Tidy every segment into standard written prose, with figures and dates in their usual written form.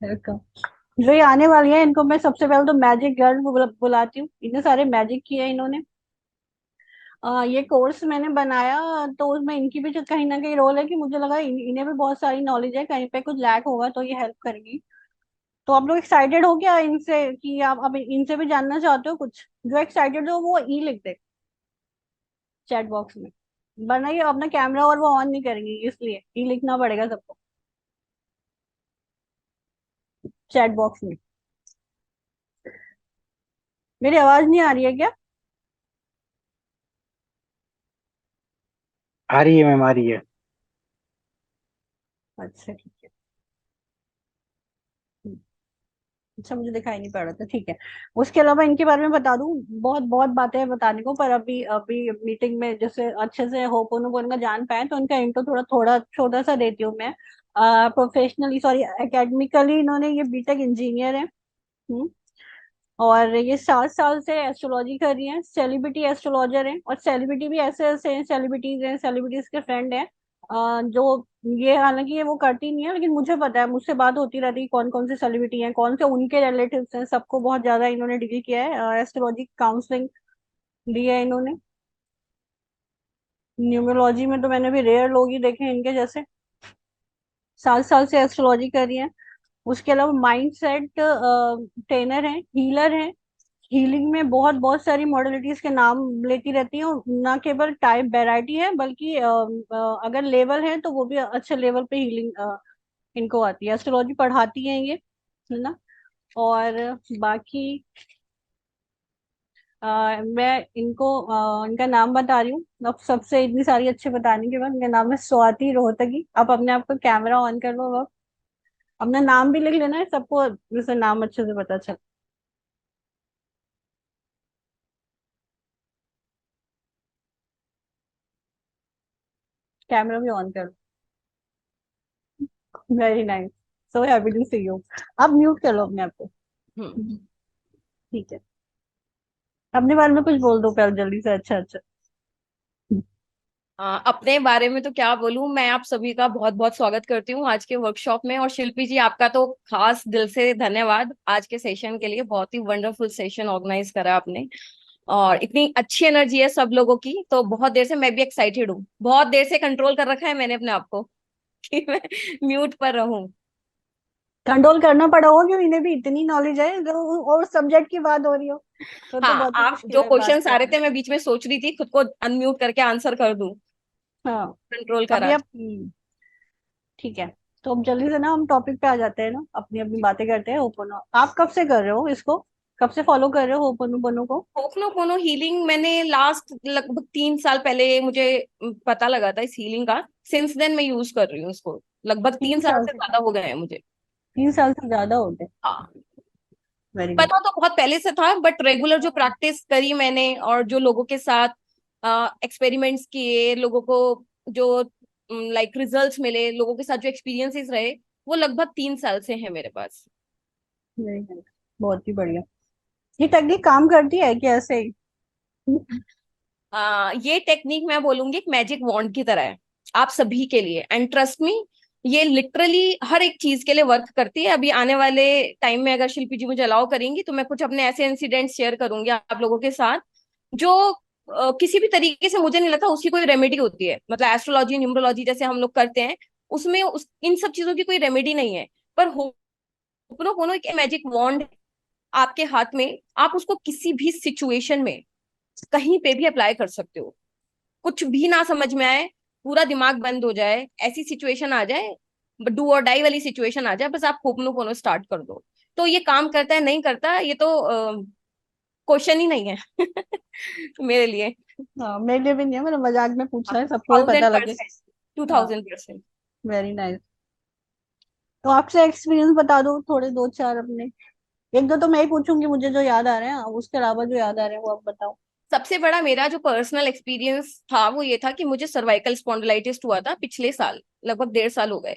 Welcome. जो ये आने वाली है इनको मैं सबसे पहले तो मैजिक गर्ल बुलाती हूँ। इतने सारे मैजिक किए हैं इन्होंने। ये कोर्स मैंने बनाया तो उसमें इनकी भी जो कहीं ना कहीं रोल है कि मुझे लगा इन्हें भी बहुत सारी नॉलेज है, कहीं पे कुछ लैक होगा तो ये हेल्प करेंगी। तो आप लोग एक्साइटेड हो क्या इनसे, कि आप अब इनसे भी जानना चाहते हो कुछ? जो एक्साइटेड हो वो ई लिख दे चैट बॉक्स में, वरना ये अपना कैमरा और वो ऑन नहीं करेंगी, इसलिए ई लिखना पड़ेगा सबको चैट बॉक्स में। मेरी आवाज नहीं आ रही है क्या? आ रही है मैम, आ रही है। अच्छा ठीक है। अच्छा मुझे दिखाई नहीं पड़ रहा था, ठीक है। उसके अलावा इनके बारे में बता दूं, बहुत बहुत बातें हैं बताने को, पर अभी अभी मीटिंग में जैसे अच्छे से होपोनोपोनो का जान पाए तो उनका इंट्रो थोड़ा थोड़ा छोटा सा देती हूँ मैं। प्रोफेशनली सॉरी एकेडमिकली इन्होंने ये बीटेक इंजीनियर है। हम्म, और ये 7 साल से एस्ट्रोलॉजी कर रही हैं, सेलिब्रिटी एस्ट्रोलॉजर हैं, और सेलिब्रिटी भी ऐसे ऐसे हैं, सेलिब्रिटीज हैं, सेलिब्रिटीज के फ्रेंड हैं। जो ये हालांकि ये वो करती नहीं है, लेकिन मुझे पता है, मुझसे बात होती रहती है कौन कौन से सेलिब्रिटी हैं, कौन से उनके रिलेटिव्स हैं, सबको बहुत ज्यादा इन्होंने डील किया है, एस्ट्रोलॉजी काउंसलिंग दी है इन्होंने। न्यूमरोलॉजी में तो मैंने भी रेयर लोग ही देखे हैं इनके जैसे। 7 साल से एस्ट्रोलॉजी कर रही हैं। उसके अलावा माइंड सेट ट्रेनर हैं, हीलर हैं। हीलिंग में बहुत बहुत सारी मॉडलिटीज के नाम लेती रहती है, और ना केवल टाइप वैरायटी है बल्कि अगर लेवल है तो वो भी अच्छे लेवल पे हीलिंग इनको आती है। एस्ट्रोलॉजी पढ़ाती है ये, है ना। और बाकी मैं इनको इनका नाम बता रही हूँ। अब सबसे इतनी सारी अच्छे बताने के बाद, इनका नाम है स्वाति रोहतगी। आप अपने आप को कैमरा ऑन कर लो अब। अपना नाम भी लिख लेना है सबको, जैसे नाम अच्छे से पता चले। कैमरा भी ऑन कर लो। Very nice. So happy to see you. आप म्यूट कर लो अपने आप को। हम्म। ठीक है। अपने बारे में कुछ बोल दो पहले जल्दी से, अच्छा अच्छा। अपने बारे में तो क्या बोलूं, मैं आप सभी का बहुत बहुत स्वागत करती हूँ आज के वर्कशॉप में। और शिल्पी जी, आपका तो खास दिल से धन्यवाद आज के सेशन के लिए। बहुत ही वंडरफुल सेशन ऑर्गेनाइज करा आपने, और इतनी अच्छी एनर्जी है सब लोगों की। तो बहुत देर से मैं भी एक्साइटेड हूँ, बहुत देर से कंट्रोल कर रखा है मैंने अपने आप को कि मैं म्यूट पर रहूं। कंट्रोल करना पड़ा होगा क्यों, इन्हें भी इतनी नॉलेज है, और सब्जेक्ट की बात हो रही हो तो हाँ, बहुत ही आप मुश्किल जो है बात क्वेश्चंस आ रहे करना। थे मैं बीच में सोच रही थी खुद को अनम्यूट करके आंसर कर दूं, हाँ। कंट्रोल अभी करा। आप ठीक है। तो अब जल्दी से ना हम टॉपिक पे आ जाते हैं ना, अपनी अपनी बातें करते हैं। ओपन आप कब से कर रहे हो इसको, कब से फॉलो कर रहे हो ओपन ओपन को? होपनो हीलिंग मैंने लास्ट लगभग 3 साल पहले मुझे पता लगा था इस हीलिंग का। सिंस देन मैं यूज कर रही हूँ इसको। लगभग तीन 3 साल साल से से ज्यादा हो गए हैं मुझे। 3 साल से ज्यादा हो गए? हाँ, वेरी नाइस। पता तो बहुत पहले से था, बट रेगुलर जो प्रैक्टिस करी मैंने और जो लोगों के साथ एक्सपेरिमेंट्स किए, लोगों को जो लाइक रिजल्ट्स मिले, लोगों के साथ जो एक्सपीरियंसेस रहे, वो लगभग 3 साल से है मेरे पास। Very nice. बहुत ही बढ़िया। ये टेक्निक काम करती है कि ऐसे ही? ये टेक्निक मैं बोलूंगी एक मैजिक वॉन्ड की तरह है आप सभी के लिए। एंड ट्रस्ट मी, ये लिटरली हर एक चीज के लिए वर्क करती है। अभी आने वाले टाइम में अगर शिल्पी जी मुझे अलाउ करेंगी तो मैं कुछ अपने ऐसे इंसिडेंट्स शेयर करूंगी आप लोगों के साथ, जो किसी भी तरीके से मुझे नहीं लगता उसकी कोई रेमेडी होती है। मतलब एस्ट्रोलॉजी न्यूमरोलॉजी जैसे हम लोग करते हैं, उसमें इन सब चीजों की कोई रेमेडी नहीं है। पर होपोनोपोनो एक मैजिक वॉन्ड आपके हाथ में, आप उसको किसी भी सिचुएशन में कहीं पे भी अप्लाई कर सकते हो। कुछ भी ना समझ में आए, पूरा दिमाग बंद हो जाए, ऐसी सिचुएशन आ जाए, डू और डाई वाली सिचुएशन आ जाए, बस आप होपनो स्टार्ट कर दो। तो ये काम करता है नहीं करता, ये तो क्वेश्चन ही नहीं है मेरे लिए। हाँ, मेरे लिए भी नहीं है, मैंने मजाक में पूछा है, सबको भी थाउजेंड पता लगे। परसेंट टू हाँ। Thousand percent very nice. तो आपसे एक्सपीरियंस बता दो थोड़े, दो चार अपने। एक दो तो मैं ही पूछूंगी, मुझे जो याद आ रहे हैं, उसके अलावा जो याद आ रहे हैं वो आप बताओ। सबसे बड़ा मेरा जो पर्सनल एक्सपीरियंस था वो ये था कि मुझे सर्वाइकल स्पॉन्डिलाइटिस हुआ था पिछले साल। लगभग 1.5 साल हो गए।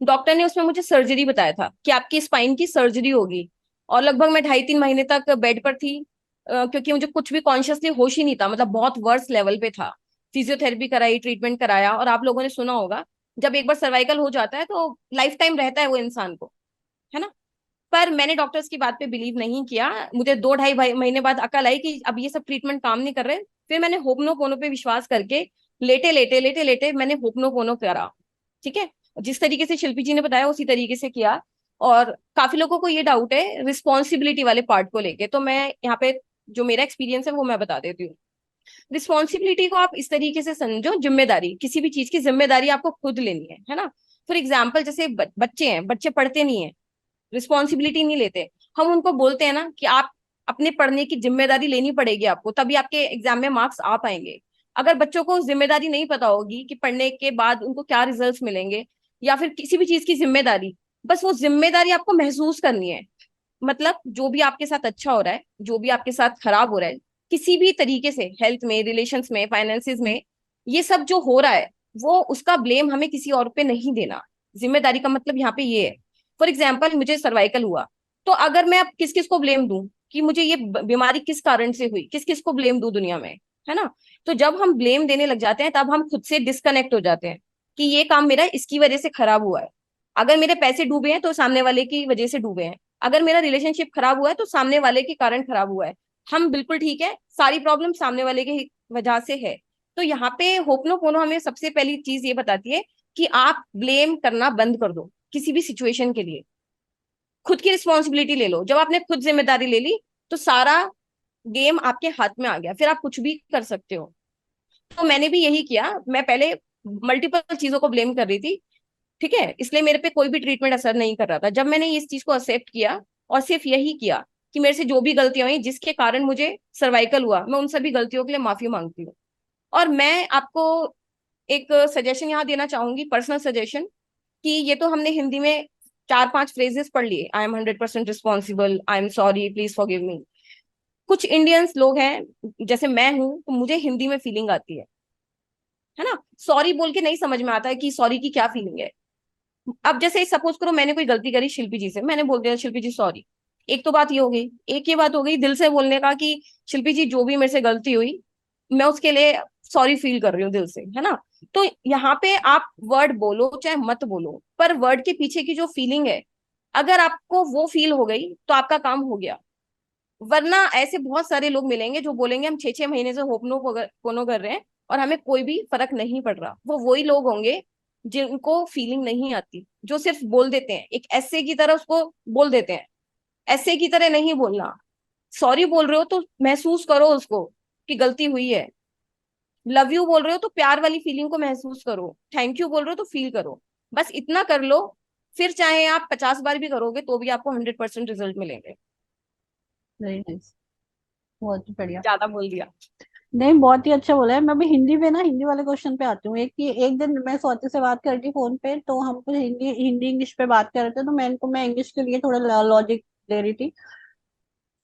डॉक्टर ने उसमें मुझे सर्जरी बताया था कि आपकी स्पाइन की सर्जरी होगी। और लगभग मैं 2.5-3 महीने तक बेड पर थी, क्योंकि मुझे कुछ भी कॉन्शियसली होश ही नहीं था, मतलब बहुत वर्स लेवल पे था। फिजियोथेरेपी कराई, ट्रीटमेंट कराया, और आप लोगों ने सुना होगा जब एक बार सर्वाइकल हो जाता है तो लाइफ टाइम रहता है वो इंसान को। है ना। पर मैंने डॉक्टर्स की बात पे बिलीव नहीं किया। मुझे 2 ढाई महीने बाद अकल आई कि अब ये सब ट्रीटमेंट काम नहीं कर रहे। फिर मैंने होपनोपोनो पे विश्वास करके लेटे लेटे मैंने होपनोपोनो करा। ठीक है, जिस तरीके से शिल्पी जी ने बताया उसी तरीके से किया। और काफी लोगों को ये डाउट है रिस्पॉन्सिबिलिटी वाले पार्ट को लेके, तो मैं यहाँ पे जो मेरा एक्सपीरियंस है वो मैं बता देती हूँ। रिस्पॉन्सिबिलिटी को आप इस तरीके से समझो, जिम्मेदारी, किसी भी चीज की जिम्मेदारी आपको खुद लेनी है ना। फॉर एग्जाम्पल जैसे बच्चे हैं, बच्चे पढ़ते नहीं है, रिस्पॉन्सिबिलिटी नहीं लेते। हम उनको बोलते हैं ना कि आप अपने पढ़ने की जिम्मेदारी लेनी पड़ेगी आपको, तभी आपके एग्जाम में मार्क्स आ पाएंगे। अगर बच्चों को जिम्मेदारी नहीं पता होगी कि पढ़ने के बाद उनको क्या रिजल्ट्स मिलेंगे, या फिर किसी भी चीज की जिम्मेदारी, बस वो जिम्मेदारी आपको महसूस करनी है। मतलब जो भी आपके साथ अच्छा हो रहा है, जो भी आपके साथ खराब हो रहा है, किसी भी तरीके से, हेल्थ में, रिलेशंस में, फाइनेंसिस में, ये सब जो हो रहा है, वो उसका ब्लेम हमें किसी और पे नहीं देना। जिम्मेदारी का मतलब यहाँ पे ये है। फॉर एग्जाम्पल मुझे सर्वाइकल हुआ, तो अगर मैं अब किस किस को ब्लेम दूं कि मुझे ये बीमारी किस कारण से हुई, किस किस को ब्लेम दूं दुनिया में, है ना। तो जब हम ब्लेम देने लग जाते हैं तब हम खुद से डिस्कनेक्ट हो जाते हैं कि ये काम मेरा इसकी वजह से खराब हुआ है। अगर मेरे पैसे डूबे हैं तो सामने वाले की वजह से डूबे हैं। अगर मेरा रिलेशनशिप खराब हुआ है तो सामने वाले के कारण खराब हुआ है। हम बिल्कुल ठीक है, सारी प्रॉब्लम सामने वाले की वजह से है। तो यहाँ पे होपनोपोनो हमें सबसे पहली चीज ये बताती है कि आप ब्लेम करना बंद कर दो किसी भी सिचुएशन के लिए। खुद की रिस्पॉन्सिबिलिटी ले लो। जब आपने खुद जिम्मेदारी ले ली तो सारा गेम आपके हाथ में आ गया, फिर आप कुछ भी कर सकते हो। तो मैंने भी यही किया। मैं पहले मल्टीपल चीजों को ब्लेम कर रही थी, ठीक है, इसलिए मेरे पे कोई भी ट्रीटमेंट असर नहीं कर रहा था। जब मैंने इस चीज को एक्सेप्ट किया और सिर्फ यही किया कि मेरे से जो भी गलतियां हुई जिसके कारण मुझे सर्वाइकल हुआ, मैं उन सभी गलतियों के लिए माफी मांगती हूँ। और मैं आपको एक सजेशन यहाँ देना चाहूंगी, पर्सनल सजेशन, कि ये तो हमने हिंदी में 4 5 फ्रेजेस पढ़ लिए, I am 100% responsible, I am sorry, please forgive me. कुछ इंडियंस लोग हैं जैसे मैं हूं, तो मुझे हिंदी में फीलिंग आती है ना। सॉरी बोल के नहीं समझ में आता है कि सॉरी की क्या फीलिंग है। अब जैसे सपोज करो मैंने कोई गलती करी शिल्पी जी से, मैंने बोल दिया शिल्पी जी सॉरी। एक तो बात ये हो गई, एक ये बात हो गई दिल से बोलने का कि शिल्पी जी जो भी मेरे से गलती हुई, मैं उसके लिए सॉरी फील कर रही हूँ दिल से, है ना। तो यहाँ पे आप वर्ड बोलो चाहे मत बोलो, पर वर्ड के पीछे की जो फीलिंग है, अगर आपको वो फील हो गई तो आपका काम हो गया। वरना ऐसे बहुत सारे लोग मिलेंगे जो बोलेंगे हम 6 6 महीने से होपनो पोनो कर रहे हैं और हमें कोई भी फर्क नहीं पड़ रहा। वो वही लोग होंगे जिनको फीलिंग नहीं आती, जो सिर्फ बोल देते हैं, एक ऐसे की तरह उसको बोल देते हैं। ऐसे की तरह नहीं बोलना। सॉरी बोल रहे हो तो महसूस करो उसको कि गलती हुई है। लव यू बोल रहे हो तो प्यार वाली फीलिंग को महसूस करो। थैंक यू बोल रहे हो तो फील करो। बस इतना कर लो। फिर चाहे आप 50 बार भी करोगे तो भी आपको 100% रिजल्ट मिलेंगे। वेरी नाइस, बहुत ही बढ़िया। ज्यादा बोल दिया। नहीं, बहुत ही अच्छा बोला है। मैं भी हिंदी पे ना, हिंदी वाले क्वेश्चन पे आती हूँ। एक दिन मैं स्वाति से बात कर रही थी फोन पे, तो हम कुछ हिंदी हिंदी इंग्लिश पे बात कर रहे थे, तो मैं इंग्लिश के लिए थोड़ा लॉजिक दे रही थी।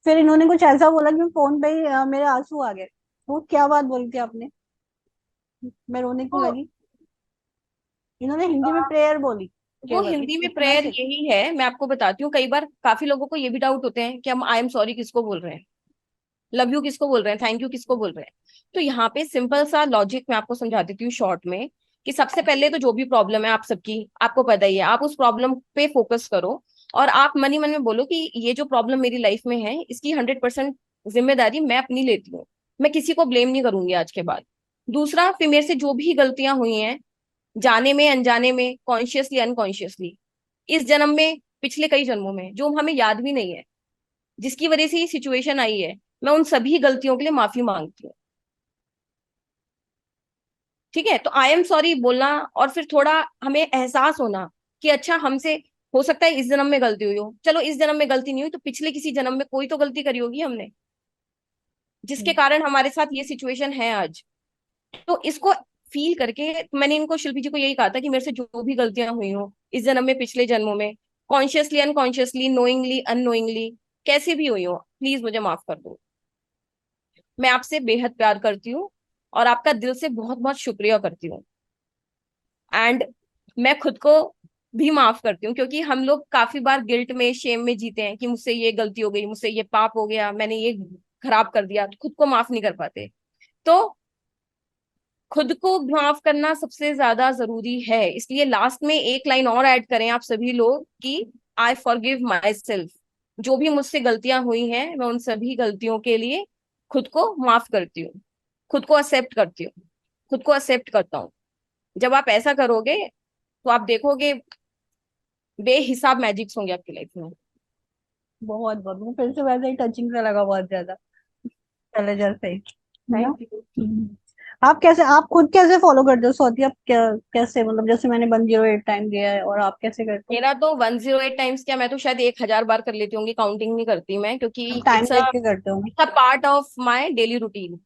फिर इन्होंने कुछ ऐसा बोला कि फोन पे ही मेरे आंसू आ गए। वो क्या बात बोली थी आपने? मैं रोने क्यों तो लगी? इन्होंने हिंदी में प्रेयर बोली वो केवल, हिंदी में इतना प्रेयर से। यही है, मैं आपको बताती हूँ। कई बार काफी लोगों को ये भी डाउट होते हैं कि हम आई एम सॉरी किसको बोल रहे हैं, लव यू किसको बोल रहे हैं, थैंक यू किसको बोल रहे हैं। तो यहाँ पे सिंपल सा लॉजिक मैं आपको समझा देती हूँ शॉर्ट में, कि सबसे पहले तो जो भी प्रॉब्लम है आप सबकी, आपको पता ही है, आप उस प्रॉब्लम पे फोकस करो। और आप मन ही मन में बोलो कि ये जो प्रॉब्लम मेरी लाइफ में है इसकी 100% जिम्मेदारी मैं अपनी लेती हूँ। मैं किसी को ब्लेम नहीं करूंगी आज के बाद। दूसरा, फिर मेरे से जो भी गलतियां हुई हैं, जाने में अनजाने में, कॉन्शियसली अनकॉन्शियसली, इस जन्म में, पिछले कई जन्मों में, जो हमें याद भी नहीं है, जिसकी वजह से ये सिचुएशन आई है, मैं उन सभी गलतियों के लिए माफी मांगती हूँ। ठीक है, तो आई एम सॉरी बोलना, और फिर थोड़ा हमें एहसास होना कि अच्छा हमसे हो सकता है इस जन्म में गलती हुई हो, चलो इस जन्म में गलती नहीं हुई तो पिछले किसी जन्म में कोई तो गलती करी होगी हमने, जिसके कारण हमारे साथ ये सिचुएशन है आज। तो इसको फील करके मैंने इनको, शिल्पी जी को यही कहा था कि मेरे से जो भी गलतियां हुई हो इस जन्म में, पिछले जन्मों में, कॉन्शियसली अनकॉन्शियसली, नोइंगली अननोइंगली, कैसे भी हुई हो, प्लीज मुझे माफ कर दो। मैं आपसे बेहद प्यार करती हूँ और आपका दिल से बहुत बहुत शुक्रिया करती हूँ। एंड मैं खुद को भी माफ करती हूँ, क्योंकि हम लोग काफी बार गिल्ट में, शेम में जीते हैं कि मुझसे ये गलती हो गई, मुझसे ये पाप हो गया, मैंने ये खराब कर दिया, तो खुद को माफ नहीं कर पाते। तो खुद को माफ करना सबसे ज्यादा जरूरी है। इसलिए लास्ट में एक लाइन और ऐड करें आप सभी लोग कि आई फॉरगिव माई सेल्फ। जो भी मुझसे गलतियां हुई हैं मैं उन सभी गलतियों के लिए खुद को माफ करती हूँ, खुद को एक्सेप्ट करती हूँ, खुद को एक्सेप्ट करता हूँ। जब आप ऐसा करोगे तो आप देखोगे बेहिसाब मैजिक्स होंगे आपकी लाइफ में। बहुत बहुत वो फिर से वैसे ही टचिंग सा लगा, बहुत ज्यादा, पहले जैसे ही, है ना। Thank you. आप कैसे, आप खुद कैसे फॉलो करते हो स्वाति? आप क्या, कैसे, मतलब जैसे मैंने 108 टाइम दिया है, और आप कैसे करते हो? मेरा तो 108 टाइम्स क्या, मैं तो शायद 1000 बार कर लेती होंगी, काउंटिंग नहीं करती मैं, क्योंकि आप टाइम इट्स देख के करते हो a part of my daily routine.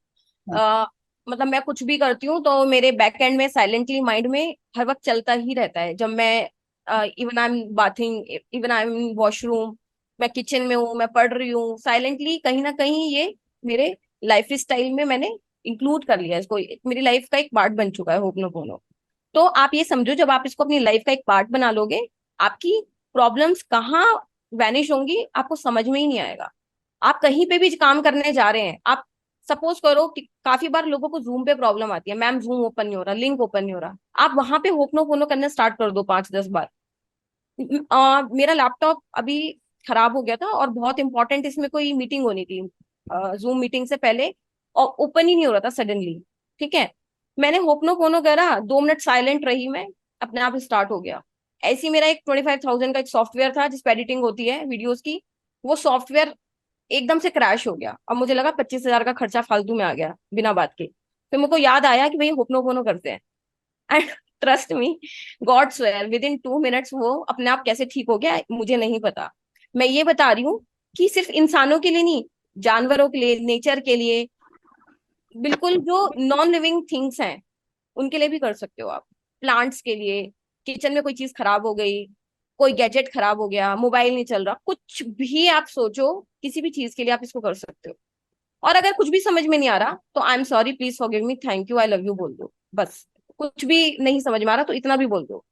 ना? मतलब मैं कुछ भी करती हूँ तो मेरे बैक एंड में साइलेंटली माइंड में हर वक्त चलता ही रहता है। जब मैं even I am bathing, even I am washroom, मैं किचन में हूँ, मैं पढ़ रही हूँ, साइलेंटली कहीं ना कहीं ये मेरे लाइफ स्टाइल में मैंने इंक्लूड कर लिया है इसको, मेरी लाइफ का एक पार्ट बन चुका है होपनोपोनो। तो आप ये समझो, जब आप इसको अपनी लाइफ का एक पार्ट बना लोगे, आपकी प्रॉब्लम्स कहाँ वैनिश होंगी आपको समझ में ही नहीं आएगा। आप कहीं पे भी काम करने जा रहे हैं, आप सपोज करो कि काफी बार लोगों को जूम पे प्रॉब्लम आती है, मैम जूम ओपन नहीं हो रहा, लिंक ओपन नहीं हो रहा, आप वहां पे होपनो करना स्टार्ट कर दो 5-10 बार। मेरा लैपटॉप अभी खराब हो गया था और बहुत इंपॉर्टेंट इसमें कोई मीटिंग होनी थी जूम मीटिंग से पहले, और ओपन ही नहीं हो रहा था सडनली। ठीक है, मैंने होपनो फोनो करा, 2 मिनट साइलेंट रही मैं, अपने आप स्टार्ट हो गया। ऐसे ही मेरा एक 25,000 का एक सॉफ्टवेयर था जिस पे एडिटिंग होती है वीडियोस की, वो सॉफ्टवेयर एकदम से क्रैश हो गया और मुझे लगा 25,000 का खर्चा फालतू में आ गया बिना बात के। फिर मेरे को याद आया कि भाई होपनो फोनो करते हैं, and trust me, God swear, with in 2 minutes वो अपने आप कैसे ठीक हो गया मुझे नहीं पता। मैं ये बता रही हूँ कि सिर्फ इंसानों के लिए नहीं, जानवरों के लिए, नेचर के लिए, बिल्कुल जो नॉन लिविंग थिंग्स हैं उनके लिए भी कर सकते हो आप। प्लांट्स के लिए, किचन में कोई चीज खराब हो गई, कोई गैजेट खराब हो गया, मोबाइल नहीं चल रहा, कुछ भी आप सोचो, किसी भी चीज के लिए आप इसको कर सकते हो। और अगर कुछ भी समझ में नहीं आ रहा तो I am sorry, please forgive me, thank you, I love you बोल दो, बस। कुछ भी नहीं समझ में आ रहा तो इतना भी बोल दो।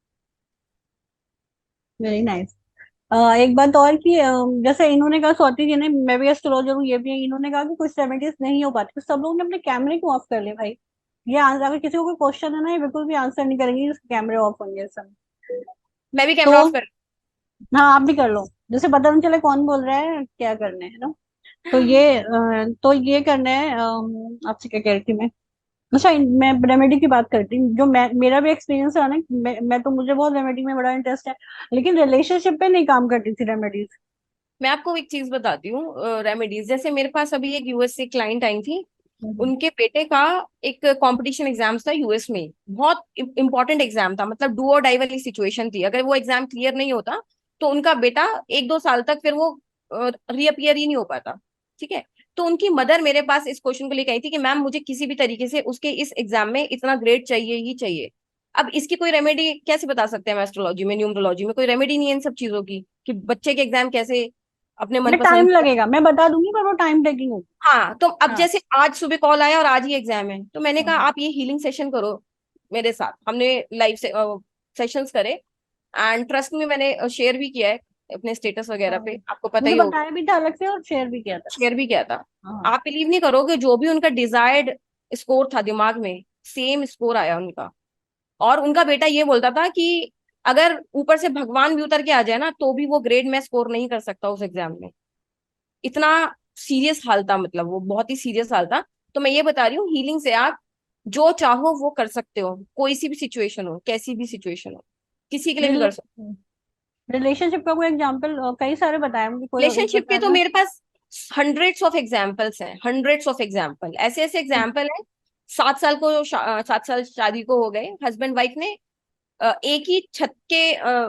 Very nice. एक बात और कि जैसे इन्होंने कहा, स्वाति जी ने, मैं भी एस्ट्रोलॉजर हूँ, ये भी है, इन्होंने कहा कि कुछ रेमेडीज नहीं हो पाती, तो सब लोगों ने अपने कैमरे क्यों ऑफ कर लिए भाई? ये अगर किसी को कोई क्वेश्चन है ना, ये बिल्कुल भी आंसर नहीं करेंगे, जिसके कैमरे ऑफ होंगे इस समय। मैं भी तो कैमरा ऑफ कर। हाँ, आप भी कर लो, जैसे पता नहीं चले कौन बोल रहा है, क्या करने है ना। तो ये करना है। आपसे क्या कह रही थी मैं? अच्छा, मैं रेमेडी की बात करती हूँ, जो मेरा भी एक्सपीरियंस रहा ना, मैं तो, मुझे बहुत रेमेडी में बड़ा इंटरेस्ट है, लेकिन रिलेशनशिप पे नहीं काम करती थी रेमेडीज। मैं आपको एक चीज बताती हूँ, रेमेडीज, जैसे मेरे पास अभी एक यूएस से क्लाइंट आई थी, उनके बेटे का एक कंपटीशन एग्जाम था यूएस में, बहुत इंपॉर्टेंट एग्जाम था, मतलब डू और डाई वाली सिचुएशन थी, अगर वो एग्जाम क्लियर नहीं होता तो उनका बेटा 1-2 साल तक फिर वो रीअपियर ही नहीं हो पाता। ठीक है, तो उनकी मदर मेरे पास इस क्वेश्चन को लेकर आई थी कि मैम मुझे किसी भी तरीके से उसके इस एग्जाम में इतना ग्रेड चाहिए ही चाहिए। अब इसकी कोई रेमेडी कैसे बता सकते हैं, एस्ट्रोलॉजी में, न्यूमरोलॉजी में कोई रेमेडी नहीं है इन सब चीजों की, कि बच्चे के एग्जाम कैसे अपने मैं टाइम मनपसंद। लगेगा, मैं बता दूंगी, पर वो टाइम टेकिंग होगी। हाँ, तो अब हाँ। जैसे आज सुबह कॉल आया और आज ही एग्जाम है, तो मैंने कहा हम्म। आप ये हीलिंग सेशन करो मेरे साथ। हमने लाइव से सेशंस करे, एंड ट्रस्ट में मैंने शेयर भी किया है अपने स्टेटस वगैरह पे, हाँ। आपको पता मुझे ही होगा, बताया भी था अलग से, और शेयर भी किया था। शेयर भी किया था। हाँ। आप बिलीव नहीं करोगे, जो भी उनका डिजायर्ड स्कोर था दिमाग में, सेम स्कोर आया उनका। और उनका बेटा ये बोलता था कि अगर ऊपर से भगवान भी उतर के आ जाए ना तो भी वो ग्रेड में स्कोर नहीं कर सकता उस एग्जाम में। इतना सीरियस हाल था, मतलब वो बहुत ही सीरियस हाल था। तो मैं ये बता रही हूँ, हीलिंग से आप जो चाहो वो कर सकते हो, कोई सी भी सिचुएशन हो, कैसी भी सिचुएशन हो, किसी के लिए भी कर सकते रिलेशनशिप का कोई एग्जाम्पल, कई सारे बताए मुझे, हो। कोई एक रिलेशनशिप के बताया तो था। मेरे पास हंड्रेड्स ऑफ एग्जाम्पल्स हैं, हंड्रेड्स ऑफ एग्जाम्पल, ऐसे ऐसे एग्जाम्पल हैं। 7 साल शादी को हो गए, हस्बैंड वाइफ ने एक ही छत के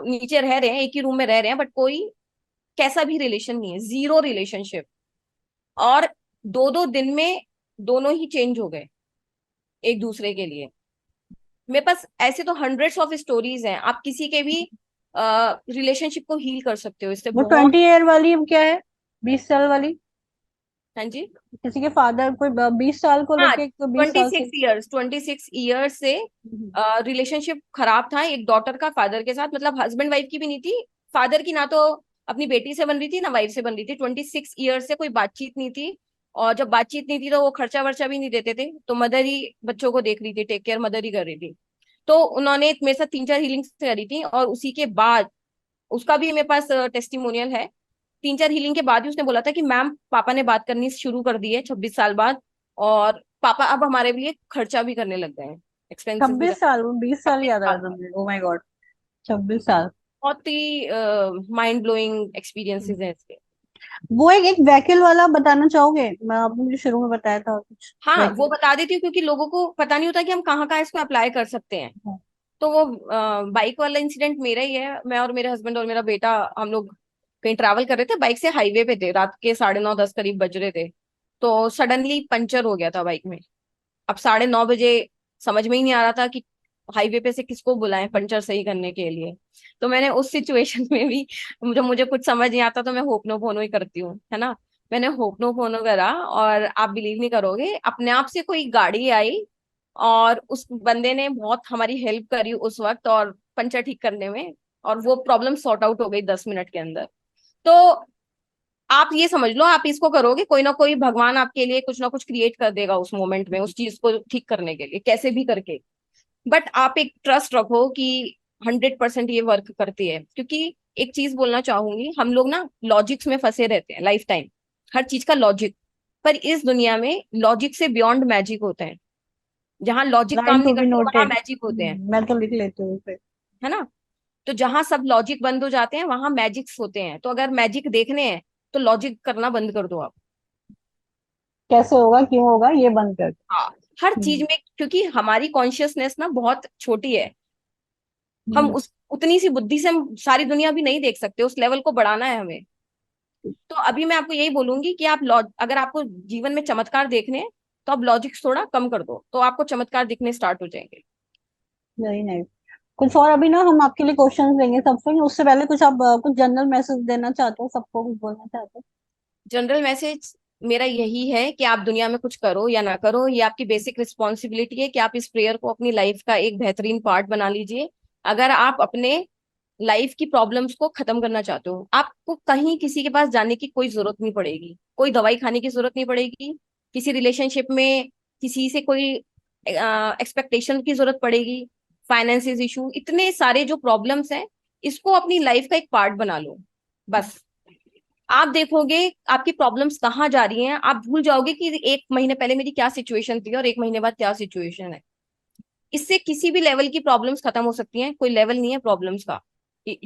नीचे रह रहे हैं, एक ही रूम में रह रहे हैं, बट कोई कैसा भी रिलेशन नहीं है, जीरो रिलेशनशिप। और 2-2 दिन में दोनों ही चेंज हो गए एक दूसरे के लिए। मेरे पास ऐसे तो हंड्रेड्स ऑफ स्टोरीज हैं, आप किसी के भी रिलेशनशिप को हील कर सकते हो इससे वो बहुत। 20 ईयर वाली क्या है? 20 साल वाली? हाँ जी। किसी के फादर कोई 20 साल को हाँ, लेके, एक तो 20 साल से। 26 ईयर्स से हम्म। रिलेशनशिप खराब था एक डॉटर का फादर के साथ, मतलब हस्बैंड वाइफ की भी नहीं थी, फादर की ना तो अपनी बेटी से बन रही थी ना वाइफ से बन रही थी, 26 ईयर्स से कोई बातचीत नहीं थी। और जब बातचीत नहीं थी तो वो खर्चा वर्चा भी नहीं देते थे, तो मदर ही बच्चों को देख रही थी, टेक केयर मदर ही कर रही थी। तो उन्होंने मेरे साथ 3-4 हीलिंग्स करी थी, और उसी के बाद उसका भी मेरे पास टेस्टिमोनियल है। 3-4 हीलिंग के बाद ही उसने बोला था कि मैम पापा ने बात करनी शुरू कर दी है 26 साल बाद, और पापा अब हमारे लिए खर्चा भी करने लग गए हैं, एक्सपेंसेस भी 26 साल? 20 साल छब्बीस याद आया साल बाद तुमने, ओ माय गॉड। 26 साल। बहुत ही माइंड ब्लोइंग एक्सपीरियंसेस है इसके। वो एक वैकल वाला बताना चाहोगे? मैं आपने मुझे शुरू में बताया था कुछ हाँ वो वैकल। बता देती हूँ, क्योंकि लोगों को पता नहीं होता कि हम कहाँ कहाँ इसको अप्लाई कर सकते हैं। तो वो बाइक वाला इंसिडेंट मेरा ही है। मैं और मेरे हस्बैंड और मेरा बेटा, हम लोग कहीं ट्रैवल कर रहे थे, बाइक से हाईवे पे थे, रात के 9:30-10 करीब बज रहे थे। तो सडनली पंचर हो गया था बाइक में। अब 9:30 बजे समझ में ही नहीं आ रहा था कि हाईवे पे से किसको बुलाएं पंचर सही करने के लिए। तो मैंने उस सिचुएशन में भी, जब मुझे कुछ समझ नहीं आता तो मैं होपनो फोनो ही करती हूँ, है ना। मैंने होपनो फोनो करा, और आप बिलीव नहीं करोगे, अपने आप से कोई गाड़ी आई और उस बंदे ने बहुत हमारी हेल्प करी उस वक्त, और पंचर ठीक करने में, और वो प्रॉब्लम सॉर्ट आउट हो गई 10 मिनट के अंदर। तो आप ये समझ लो, आप इसको करोगे, कोई ना कोई भगवान आपके लिए कुछ ना कुछ क्रिएट कर देगा उस मोमेंट में, उस चीज को ठीक करने के लिए, कैसे भी करके। बट आप एक ट्रस्ट रखो कि 100% ये वर्क करती है। क्योंकि एक चीज बोलना चाहूंगी, हम लोग ना लॉजिक्स में फंसे रहते हैं लाइफ टाइम, हर चीज का लॉजिक। पर इस दुनिया में लॉजिक से बियॉन्ड मैजिक होता है। जहां लॉजिक काम लाइन नहीं टू बी करते वहां नोटेड। मैजिक होते हैं, मैं तो लिख लेती हूँ फिर। है ना। तो जहां सब लॉजिक बंद हो जाते हैं वहां मैजिक्स होते हैं। तो अगर मैजिक देखने हैं तो लॉजिक करना बंद कर दो आप। कैसे होगा, क्यों होगा, ये बंद कर हाँ, हर दो। चीज में, क्योंकि हमारी कॉन्शियसनेस ना बहुत छोटी है। हम हम्म। उस उतनी सी बुद्धि से हम सारी दुनिया भी नहीं देख सकते, उस लेवल को बढ़ाना है हमें। तो अभी मैं आपको यही बोलूंगी कि आप अगर आपको जीवन में चमत्कार देखने हैं तो आप लॉजिक थोड़ा कम कर दो, तो आपको चमत्कार दिखने स्टार्ट हो जाएंगे। Very nice. कुछ और अभी ना हम आपके लिए क्वेश्चंस देंगे सबसे, उससे पहले कुछ आप कुछ जनरल मैसेज देना चाहते हो, सबको कुछ बोलना चाहते हो? जनरल मैसेज मेरा यही है कि आप दुनिया में कुछ करो या ना करो, ये आपकी बेसिक रिस्पॉन्सिबिलिटी है कि आप इस प्रेयर को अपनी लाइफ का एक बेहतरीन पार्ट बना लीजिए। अगर आप अपने लाइफ की प्रॉब्लम्स को खत्म करना चाहते हो, आपको कहीं किसी के पास जाने की कोई जरूरत नहीं पड़ेगी, कोई दवाई खाने की जरूरत नहीं पड़ेगी, किसी रिलेशनशिप में किसी से कोई एक्सपेक्टेशन की जरूरत पड़ेगी, फाइनेंसिस इशू, इतने सारे जो प्रॉब्लम्स हैं, इसको अपनी लाइफ का एक पार्ट बना लो। बस आप देखोगे आपकी प्रॉब्लम्स कहाँ जा रही हैं, आप भूल जाओगे कि 1 महीने पहले मेरी क्या सिचुएशन थी और 1 महीने बाद क्या सिचुएशन है। इससे किसी भी लेवल की प्रॉब्लम्स खत्म हो सकती हैं, कोई लेवल नहीं है प्रॉब्लम्स का,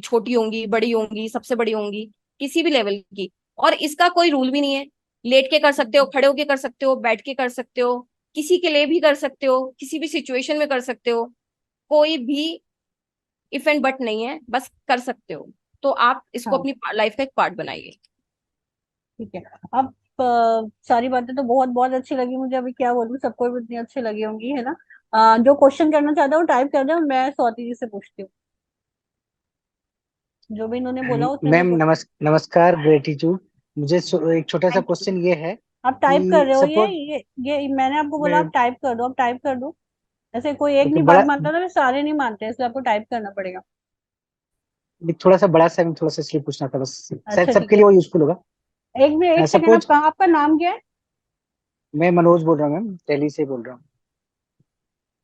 छोटी होंगी, बड़ी होंगी, सबसे बड़ी होंगी, किसी भी लेवल की। और इसका कोई रूल भी नहीं है। लेट के कर सकते हो, खड़े होके कर सकते हो, बैठ के कर सकते हो, किसी के लिए भी कर सकते हो, किसी भी सिचुएशन में कर सकते हो। कोई भी इफ एंड बट नहीं है, बस कर सकते हो। तो आप इसको हाँ, अपनी लाइफ का एक पार्ट बनाइए। ठीक है। अब सारी बातें तो बहुत बहुत अच्छी लगी मुझे, अभी क्या बोलूं, सबको भी इतनी अच्छी लगी होंगी, है ना। जो क्वेश्चन करना चाहता हूँ टाइप कर दो, मैं स्वाति जी से पूछती हूँ। जो भी इन्होंने बोला उसमें से मैम पूछ। नमस्कार, ग्रेटिट्यूड। मुझे एक छोटा सा थैंक यू। क्वेश्चन ये है आप टाइप कर कि रहे हो, ये सपोज ये मैंने आपको बोला आप टाइप कर दो, आप टाइप कर दो। ऐसे कोई एक एक नहीं बात बड़ा मानता, तो फिर सारे नहीं मानते, इसलिए आपको टाइप करना पड़ेगा। एक थोड़ा सा बड़ा सा थोड़ा सा इसलिए पूछना था, बस शायद अच्छा ठीक सबके है। लिए वो यूजफुल होगा। एक मिनट, एक सेकंड, आप सपोज कहाँ, आपका नाम क्या है? मैं मनोज बोल रहा हूँ मैम, दिल्ली से बोल रहा हूँ।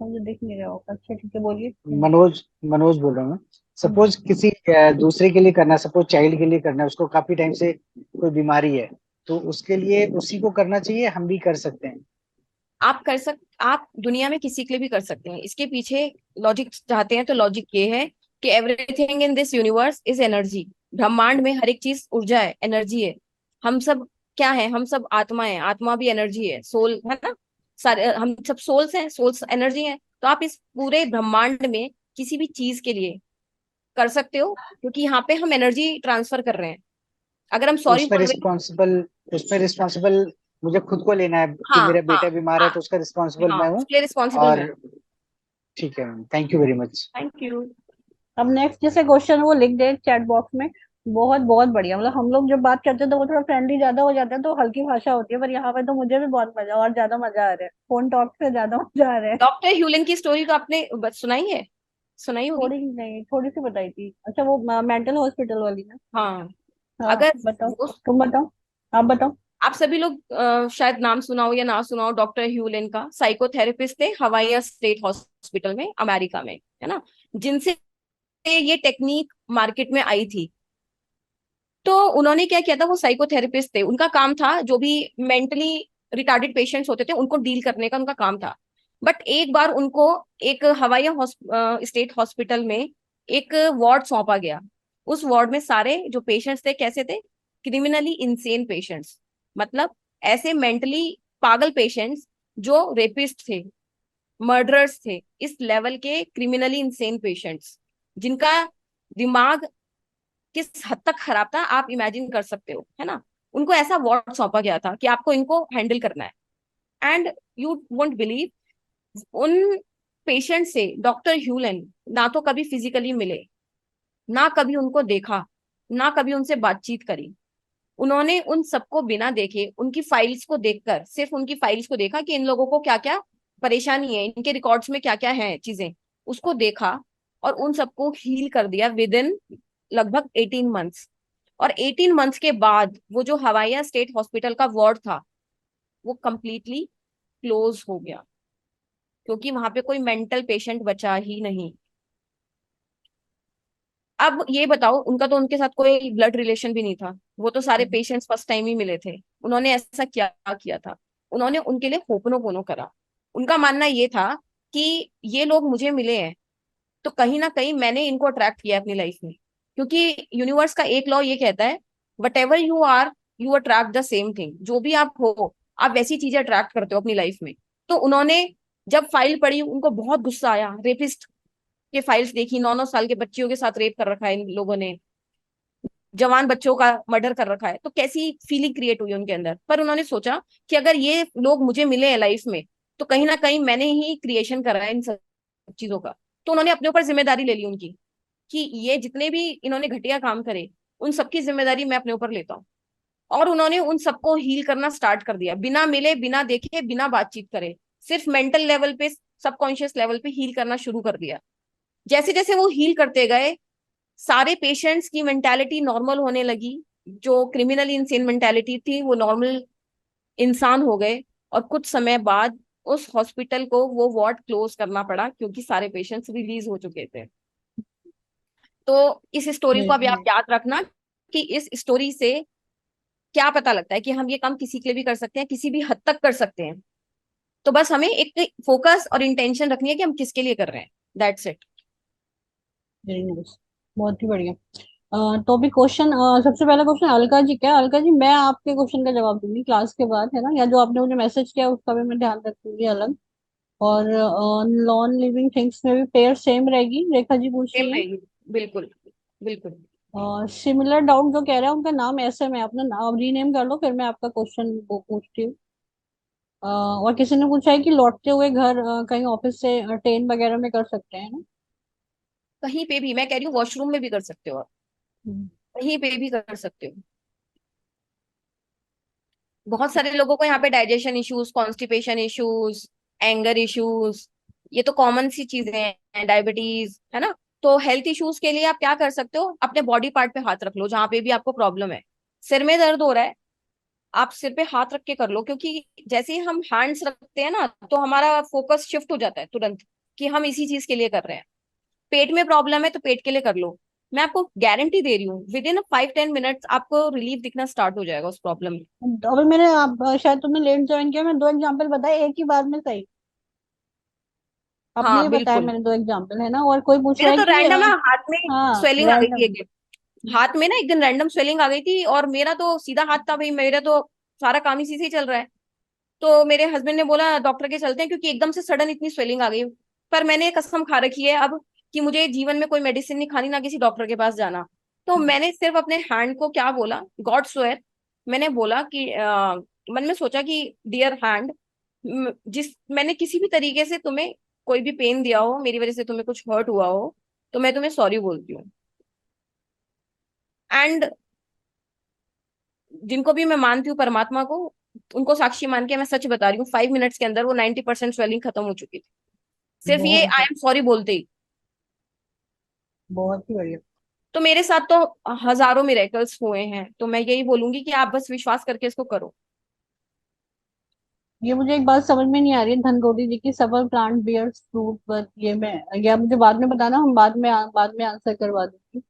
मुझे दिख नहीं रहा होगा। अच्छा ठीक है, बोलिए। मनोज मनोज बोल रहा हूँ मैं। हम्म। सपोज किसी दूसरे के लिए करना, सपोज चाइल्ड के लिए करना है, उसको काफी टाइम से कोई बीमारी है, तो उसके लिए उसी को करना चाहिए, हम भी कर सकते हैं? आप दुनिया में किसी के लिए भी कर सकते हैं। इसके पीछे लॉजिक चाहते हैं तो लॉजिक ये है कि everything in this universe is energy. ब्रह्मांड में हर एक चीज ऊर्जा है, एनर्जी है। हम सब क्या है, हम सब आत्मा है, आत्मा भी एनर्जी है, सोल है ना। सारे हम सब सोल्स हैं, सोल्स एनर्जी है। तो आप इस पूरे ब्रह्मांड में किसी भी चीज के लिए कर सकते हो, क्योंकि यहाँ पे हम एनर्जी ट्रांसफर कर रहे हैं। अगर हम तो सॉरी बोल रहे हैं, उसमें रिस्पॉन्सिबल मुझे खुद को लेना है कि हाँ मेरा हाँ बेटा बीमार है, हाँ तो उसका रिस्पॉन्सिबल हाँ, मैं हूँ। उसके लिए रिस्पॉन्सिबल और मैं। ठीक है ma'am, thank you very much. Thank you. अब नेक्स्ट जैसे क्वेश्चन वो लिख दे चैट बॉक्स में। बहुत बहुत बढ़िया, मतलब हम लोग जब बात करते हैं तो वो थोड़ा फ्रेंडली ज्यादा हो जाता है, तो हल्की भाषा होती है, पर यहाँ पे तो मुझे भी बहुत मजा, और ज्यादा मजा आ रहा है, फोन टॉक से ज्यादा मजा आ रहा है। डॉक्टर ह्यूलन की स्टोरी तो आपने सुनाई है, सुनाई होगी। थोड़ी नहीं, थोड़ी सी बताई थी। अच्छा, वो मेंटल हॉस्पिटल वाली ना? हाँ, हाँ अगर बताओ। वो, तुम बताओ, आप बताओ। आप सभी लोग शायद नाम सुनाओ या ना सुनाओ, डॉक्टर ह्यूलन का साइकोथेरेपिस्ट थे हवाई स्टेट हॉस्पिटल में, अमेरिका में, है ना। जिनसे ये टेक्निक मार्केट में आई थी। तो उन्होंने क्या किया था, वो साइकोथेरेपिस्ट थे, उनका काम था जो भी मेंटली रिटार्डेड पेशेंट्स होते थे उनको डील करने का उनका काम था। बट एक बार उनको एक हवाई स्टेट हॉस्पिटल में एक वार्ड सौंपा गया। उस वार्ड में सारे जो पेशेंट्स थे कैसे थे, क्रिमिनली इंसेन पेशेंट्स, मतलब ऐसे मेंटली पागल पेशेंट्स जो रेपिस्ट थे, मर्डरर्स थे, इस लेवल के क्रिमिनली इंसेन पेशेंट्स जिनका दिमाग किस हद तक खराब था आप इमेजिन कर सकते हो, है ना। उनको ऐसा वार्ड सौंपा गया था कि आपको इनको हैंडल करना है। एंड यू वोंट बिलीव, उन पेशेंट से डॉक्टर ह्यूलन ना तो कभी फिजिकली मिले, ना कभी उनको देखा, ना कभी उनसे बातचीत करी। उन्होंने उन सबको बिना देखे, उनकी फाइल्स को देखकर, सिर्फ उनकी फाइल्स को देखा कि इन लोगों को क्या क्या परेशानी है, इनके रिकॉर्ड्स में क्या क्या है चीजें, उसको देखा और उन सबको हील कर दिया विद इन लगभग 18 मंथ्स। और 18 मंथ्स के बाद वो जो हवाईया स्टेट हॉस्पिटल का वार्ड था वो कंप्लीटली क्लोज हो गया, क्योंकि वहां पे कोई मेंटल पेशेंट बचा ही नहीं। अब ये बताओ, उनका तो उनके साथ कोई ब्लड रिलेशन भी नहीं था, वो तो सारे पेशेंट्स फर्स्ट टाइम ही मिले थे। उन्होंने ऐसा क्या किया था, उन्होंने उनके लिए होपनो करा। उनका मानना ये था कि ये लोग मुझे मिले हैं तो कहीं ना कहीं मैंने इनको अट्रैक्ट किया अपनी लाइफ में, क्योंकि यूनिवर्स का एक लॉ ये कहता है, whatever you are you attract the same thing. जो भी आप हो आप वैसी चीजें अट्रैक्ट करते हो अपनी लाइफ में। तो उन्होंने जब फाइल पढ़ी उनको बहुत गुस्सा आया, रेपिस्ट के फाइल्स देखी, 9 9 साल के बच्चियों के साथ रेप कर रखा है इन लोगों ने, जवान बच्चों का मर्डर कर रखा है, तो कैसी फीलिंग क्रिएट हुई उनके अंदर। पर उन्होंने सोचा कि अगर ये लोग मुझे मिले हैं लाइफ में तो कहीं ना कहीं मैंने ही क्रिएशन करा है इन सब चीजों का। तो उन्होंने अपने ऊपर जिम्मेदारी ले ली उनकी, कि ये जितने भी इन्होंने घटिया काम करे उन सबकी जिम्मेदारी मैं अपने ऊपर लेता हूँ। और उन्होंने उन सबको हील करना स्टार्ट कर दिया, बिना मिले, बिना देखे, बिना बातचीत करे, सिर्फ मेंटल लेवल पे, सबकॉन्शियस लेवल पे हील करना शुरू कर दिया। जैसे जैसे वो हील करते गए सारे पेशेंट्स की मेंटालिटी नॉर्मल होने लगी, जो क्रिमिनल इंसेन मेंटालिटी थी वो नॉर्मल इंसान हो गए। और कुछ समय बाद उस हॉस्पिटल को वो वार्ड क्लोज करना पड़ा क्योंकि सारे पेशेंट्स रिलीज हो चुके थे। तो इस स्टोरी को अभी आप याद रखना कि इस स्टोरी से क्या पता लगता है कि हम ये काम किसी के लिए भी कर सकते हैं, किसी भी हद तक कर सकते हैं। तो बस हमें एक फोकस और इंटेंशन रखनी है कि हम किसके लिए कर रहे हैं, दैट्स इट। वेरी नाइस, बहुत ही बढ़िया। तो अभी क्वेश्चन, सबसे पहला क्वेश्चन अलका जी क्या, अलका जी मैं आपके क्वेश्चन का जवाब दूंगी क्लास के बाद, है ना, या जो आपने मुझे मैसेज किया उसका भी मैं ध्यान रखूंगी अलग। और नॉन लिविंग थिंग्स में भी पेयर सेम रहेगी, रेखा जी पूछ सेम रही है। रहेगी, बिल्कुल बिल्कुल। सिमिलर डाउट जो कह रहा है उनका नाम ऐसे में अपना नाम रीनेम कर लो, फिर मैं आपका क्वेश्चन वो पूछती हूँ। और किसी ने पूछा है कि लौटते हुए घर कहीं ऑफिस से ट्रेन वगैरह में कर सकते हैं ना। कहीं पे भी, मैं कह रही हूँ वॉशरूम में भी कर सकते हो आप, हम्म। कहीं पे भी कर सकते हो। बहुत सारे लोगों को यहाँ पे digestion issues, constipation issues, anger issues, ये तो कॉमन सी चीजें हैं, डायबिटीज, है ना। तो हेल्थ इश्यूज के लिए आप क्या कर सकते हो, अपने बॉडी पार्ट पे हाथ रख लो जहां पे भी आपको प्रॉब्लम है। सिर में दर्द हो रहा है, आप सिर पे हाथ रख के कर लो, क्योंकि जैसे ही हम हैंड्स रखते हैं ना तो हमारा फोकस शिफ्ट हो जाता है तुरंत कि हम इसी चीज के लिए कर रहे हैं। पेट में प्रॉब्लम है तो पेट के लिए कर लो। मैं आपको गारंटी दे रही हूँ विद इन 5 10 मिनट्स आपको रिलीफ दिखना स्टार्ट हो जाएगा उस प्रॉब्लम में। अभी मैंने आप शायद तुमने लेट ज्वाइन किया, मैं दो एग्जांपल बताए एक ही बार में सही। अपने लिए हाँ बताया बिल्कुल। मैंने दो एग्जांपल, है ना। और कोई पूछ रहा मेरा है तो कि रैंडम ना हाथ में हाँ स्वेलिंग आ गई थी रैंडम। एक दिन, हाथ में ना एक दिन रैंडम स्वेलिंग आ गई थी, और मेरा तो सीधा हाथ था भाई, मेरा तो सारा काम इसी से ही चल रहा है। तो मेरे हस्बैंड ने बोला डॉक्टर के चलते हैं, क्योंकि एकदम से सडन इतनी स्वेलिंग आ गई। पर मैंने कसम खा रखी है अब कि मुझे जीवन में कोई मेडिसिन नहीं खानी, ना किसी डॉक्टर के पास जाना। तो मैंने सिर्फ अपने हैंड को क्या बोला, गॉड स्वेयर, मैंने बोला कि मन में सोचा कि डियर हैंड, जिस मैंने किसी भी तरीके से तुम्हें कोई भी पेन दिया हो, मेरी वजह से तुम्हें कुछ हर्ट हुआ हो, तो मैं तुम्हें सॉरी बोलती हूँ। एंड जिनको भी मैं मानती हूँ परमात्मा को, उनको साक्षी मान के मैं सच बता रही हूँ, 5 मिनट्स के अंदर वो 90% स्वेलिंग खत्म हो चुकी थी, सिर्फ ये बहुत आई एम सॉरी बोलते ही। बहुत ही बढ़िया। तो मेरे साथ तो हजारों मिरेकल्स हुए हैं, तो मैं यही बोलूंगी कि आप बस विश्वास करके इसको करो। ये मुझे एक बात समझ में नहीं आ रही है, धनगोरी जी की, several plant bears fruit, but ये मैं, या मुझे बाद में बताना, हम बाद में आंसर करवा दूंगी।